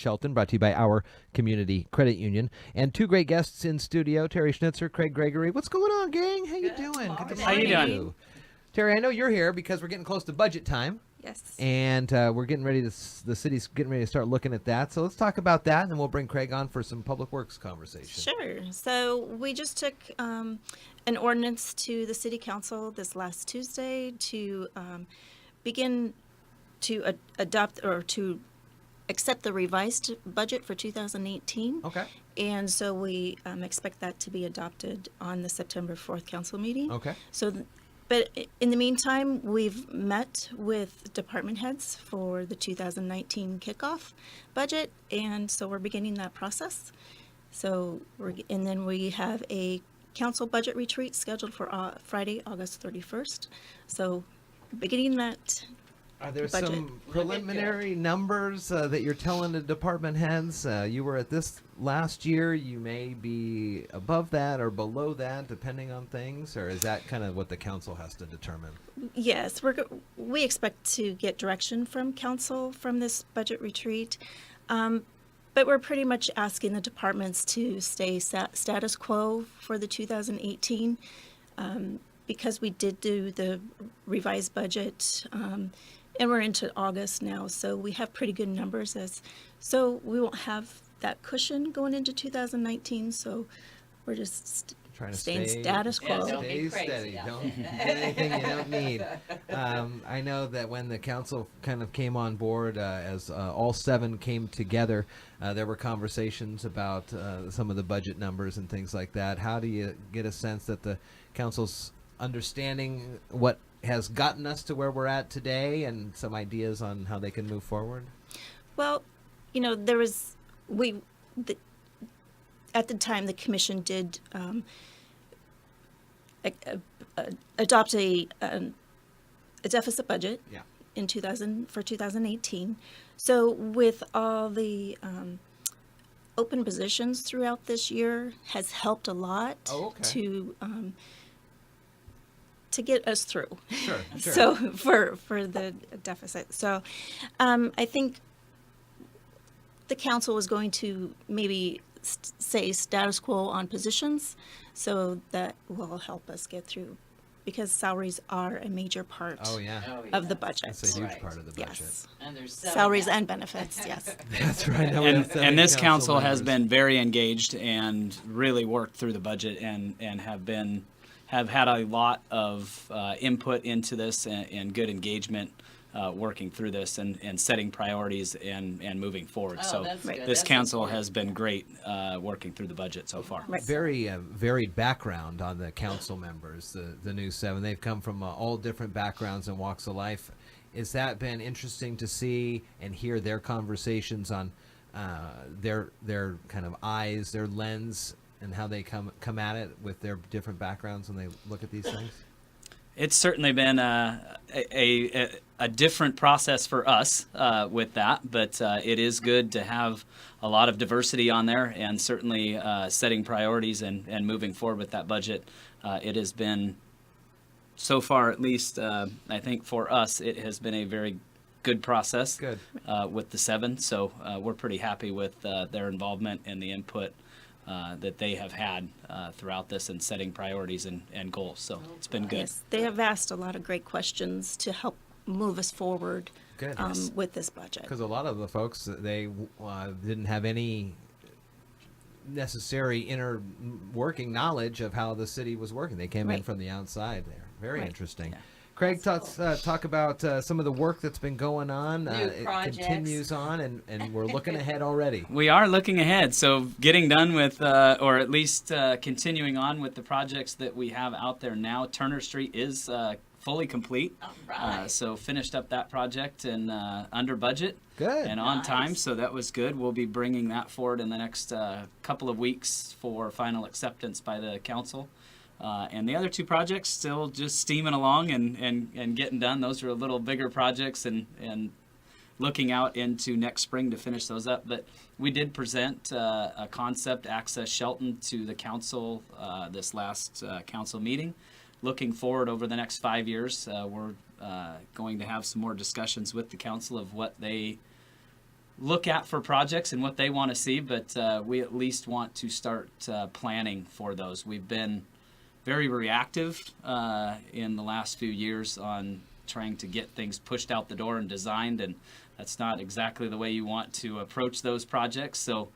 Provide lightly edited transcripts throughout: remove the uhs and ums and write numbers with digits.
Shelton, brought to you by our community credit union, and two great guests in studio, Teri Schnitzer, Craig Gregory. What's going on, gang? How you doing? Good to see How you doing? Teri, I know you're here because we're getting close to budget time. Yes. And we're getting ready to, the city's getting ready to start looking at that. So let's talk about that, and then we'll bring Craig on for some public works conversation. Sure. So we just took an ordinance to the city council this last Tuesday to begin to adopt or to accept the revised budget for 2018. Okay. And so we expect that to be adopted on the September 4th council meeting. Okay. So, but in the meantime, we've met with department heads for the 2019 kickoff budget, and so we're beginning that process. So, and then we have a council budget retreat scheduled for Friday, August 31st. So, beginning that. Are there budget. some preliminary numbers that you're telling the department heads? You were at this last year. You may be above that or below that, depending on things, or is that kind of what the council has to determine? Yes, we expect to get direction from council from this budget retreat, but we're pretty much asking the departments to stay status quo for the 2018 because we did do the revised budget. And we're into August now, so we have pretty good numbers. So we won't have that cushion going into 2019. So we're just Trying to staying stay status quo. Stay steady. Don't do anything you don't need. I know that when the council kind of came on board, as all seven came together, there were conversations about some of the budget numbers and things like that. How do you get a sense that the council's understanding what has gotten us to where we're at today, and some ideas on how they can move forward? Well, there was at the time the commission did adopt a deficit budget in 2018. So with all the open positions throughout this year has helped a lot to get us through. Sure. So for the deficit. So I think the council is going to maybe say status quo on positions, so that will help us get through, because salaries are a major part of the budget. It's a huge part of the budget. Yes. And there's Salaries and benefits, yes. That's right. And this council has been very engaged and really worked through the budget and have had a lot of input into this and good engagement working through this and setting priorities and moving forward. So this council has been great working through the budget so far. Right. Very varied background on the council members, the new seven. They've come from all different backgrounds and walks of life. Has that been interesting to see and hear their conversations on their kind of eyes, their lens, and how they come at it with their different backgrounds when they look at these things? It's certainly been a different process for us with that, but it is good to have a lot of diversity on there, and certainly setting priorities and moving forward with that budget. It has been, so far at least, I think for us, it has been a very good process with the seven. So we're pretty happy with their involvement and the input that they have had throughout this and setting priorities and goals. So it's been good. Yes, they have asked a lot of great questions to help move us forward with this budget. Because a lot of the folks, they didn't have any necessary inner working knowledge of how the city was working. They came in from the outside there. Very interesting. Yeah. Craig, talk about some of the work that's been going on. It continues on, and we're looking ahead already. We are looking ahead. So getting done with, or at least continuing on with the projects that we have out there now. Turner Street is fully complete. All right. So finished up that project and under budget. Good. And on time, so that was good. We'll be bringing that forward in the next couple of weeks for final acceptance by the council. And the other two projects still just steaming along and getting done. Those are a little bigger projects and looking out into next spring to finish those up. But we did present a concept, Access Shelton, to the council this last council meeting. Looking forward over the next 5 years, we're going to have some more discussions with the council of what they look at for projects and what they want to see, but we at least want to start planning for those. We've been very reactive in the last few years on trying to get things pushed out the door and designed, and that's not exactly the way you want to approach those projects. So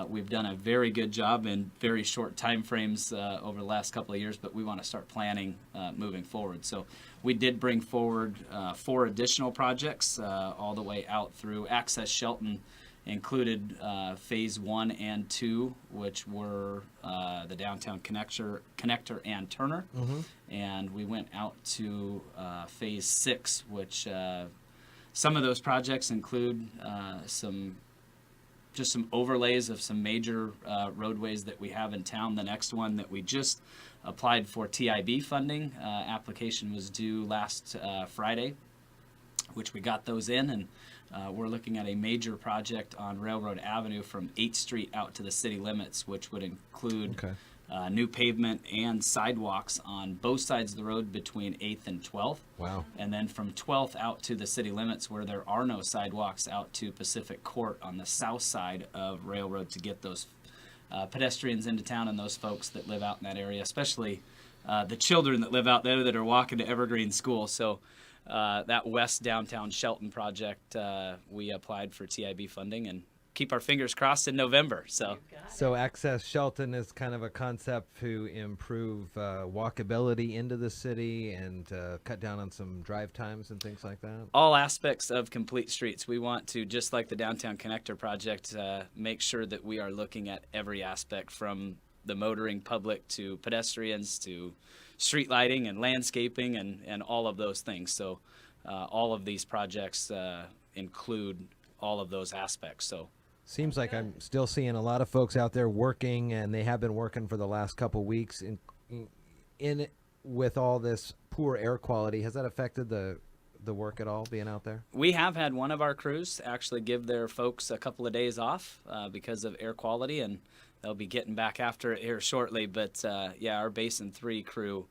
we've done a very good job in very short time frames over the last couple of years, but we want to start planning moving forward. So we did bring forward 4 additional projects all the way out through Access Shelton, included phase 1 and 2, which were the downtown connector and Turner. And we went out to phase 6, which some of those projects include some overlays of some major roadways that we have in town. The next one that we just applied for TIB funding, application was due last Friday, which we got those in, and we're looking at a major project on Railroad Avenue from 8th Street out to the city limits, which would include new pavement and sidewalks on both sides of the road between 8th and 12th. Wow. And then from 12th out to the city limits, where there are no sidewalks, out to Pacific Court on the south side of Railroad, to get those pedestrians into town and those folks that live out in that area, especially the children that live out there that are walking to Evergreen School. So that West Downtown Shelton project, we applied for TIB funding and keep our fingers crossed in November. So Access Shelton is kind of a concept to improve walkability into the city and cut down on some drive times and things like that. All aspects of complete streets. We want to, just like the Downtown Connector project, make sure that we are looking at every aspect, from the motoring public to pedestrians to street lighting and landscaping and all of those things. So all of these projects include all of those aspects. So seems like I'm still seeing a lot of folks out there working, and they have been working for the last couple weeks in with all this poor air quality. Has that affected the work at all, being out there? We have had one of our crews actually give their folks a couple of days off because of air quality, and they'll be getting back after it here shortly. But yeah, our Basin 3 crew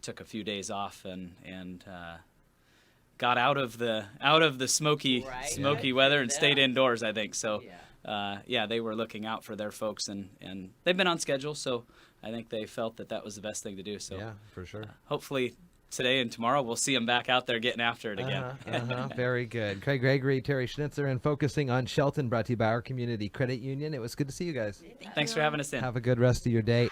took a few days off and got out of the smoky weather and stayed indoors, I think. So yeah, they were looking out for their folks, and they've been on schedule, so I think they felt that was the best thing to do. So yeah, for sure. Hopefully today and tomorrow we'll see them back out there getting after it again. Very good. Craig Gregory, Teri Schnitzer, and Focusing on Shelton, brought to you by our Community Credit Union. It was good to see you guys. Thanks for having us in. Have a good rest of your day.